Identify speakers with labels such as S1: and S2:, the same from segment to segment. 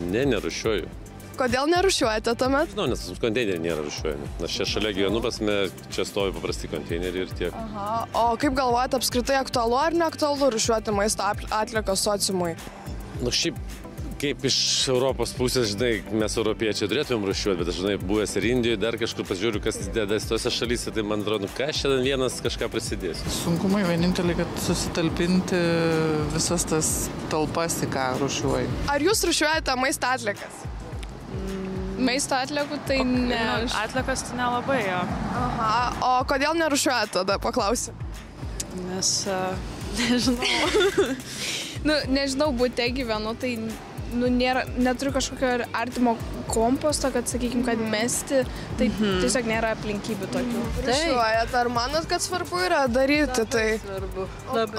S1: Ne, nerūšiuoju.
S2: Kodėl nerūšiuojate tuomet?
S1: Žinau, nes konteineriai nėra rūšiuojami. Aš čia šalia gyvenu, pasme, čia stovi paprasti konteineriai ir tiek.
S2: Aha. O kaip galvojate, apskritai aktualu ar neaktualu rūšiuoti maisto atliekas sociumui?
S1: Nu, šiaip, kaip iš Europos pusės, žinai, mes europiečiai turėtumėm rūšiuoti, bet aš, žinai, buvęs ir Indijoje, dar kažkur pažiūriu, kas dedasi tose šalyse, tai man atrodo, ką šiandien vienas kažką prisidės.
S3: Sunkumai vienintelį, kad susitalpinti visas tas talpas, į ką rūšiuoji.
S2: Ar jūs rūšiuojate maisto atliekas?
S4: Maisto atliekų tai ne.
S5: Atliekas tai nelabai, jo.
S2: Aha. O kodėl nerūšiuojate tada, paklausiu?
S5: Nes, nežinau.
S4: Nežinau, bute gyvenu, tai neturiu kažkokio artimo komposto, kad, sakykime, kad mesti, tai tiesiog nėra aplinkybių tokių.
S2: Rūšiuojate, ar manot, kad svarbu yra daryti tai?
S6: Svarbu.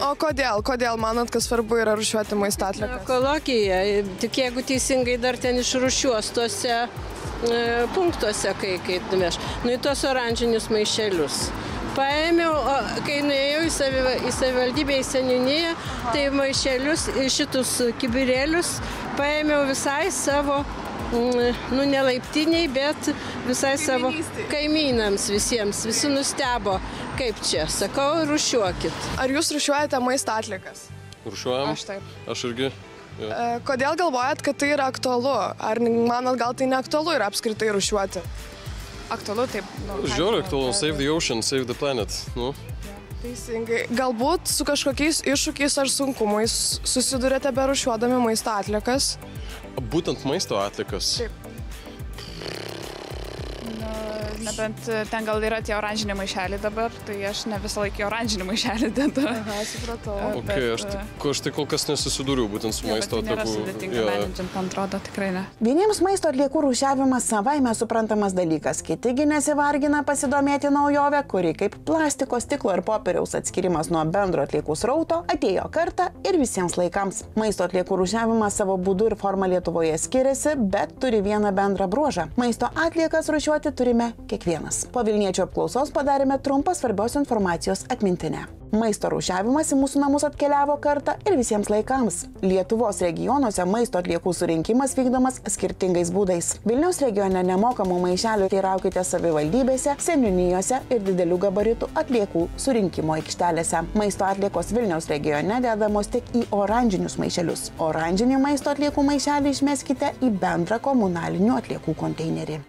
S2: O kodėl? Kodėl manot, kad svarbu yra rūšiuoti maisto atliekas?
S6: Ekologija, tik jeigu teisingai dar ten išrūšiuos tuose punktuose, kai numeš, į tuos oranžinius maišelius. Paėmiau, kai nuėjau į savivaldybę, į seniūniją, tai maišelius, šitus kibirėlius paėmiau visai savo, ne laiptiniai, bet visai savo kaimynams visiems. Visi nustebo, kaip čia. Sakau, rūšiuokit.
S2: Ar jūs rūšiuojate maisto atliekas?
S7: Rūšiuojam?
S2: Aš taip.
S7: Aš irgi.
S2: Kodėl galvojat, kad tai yra aktualu? Ar manot, gal tai neaktualu yra apskritai rūšiuoti?
S4: Aktualu taip.
S7: Žiauriai aktualu. Save the ocean, save the planet. Nu.
S2: Teisingai. Galbūt su kažkokiais iššūkiais ar sunkumais susidurėte berūšiuodami maisto atliekas?
S7: Būtent maisto atliekas?
S2: Taip.
S4: Nebent ten gal yra tie oranžiniai maišeliai dabar, tai aš ne visą laikį oranžinį maišelį dedu.
S2: Aha, supratau.
S7: Aš tai kol kas nesusidūriau būtent su maisto atliekų.
S4: Nėra sudėtinga menedžiant, man atrodo, tikrai ne.
S8: Vieniems maisto atliekų rūšiavimas savaime suprantamas dalykas, kitigi nesivargina pasidomėti naujovę, kuri kaip plastiko, stiklo ir popieriaus atskirimas nuo bendro atliekų srauto atėjo kartą ir visiems laikams. Maisto atliekų rūšiavimas savo būdu ir forma Lietuvoje skiriasi, bet turi vieną bendrą bruožą. Maisto atliekas rūšiuoti turime kiekvienas. Po Vilniečių apklausos padarėme trumpą svarbios informacijos atmintinę. Maisto rūšiavimas į mūsų namus atkeliavo kartą ir visiems laikams. Lietuvos regionuose maisto atliekų surinkimas vykdomas skirtingais būdais. Vilniaus regione nemokamų maišelių teiraukite savivaldybėse, seniūnijose ir didelių gabaritų atliekų surinkimo aikštelėse. Maisto atliekos Vilniaus regione dedamos tik į oranžinius maišelius. Oranžinį maisto atliekų maišelį išmeskite į bendrą komunalinių atliekų konteinerį.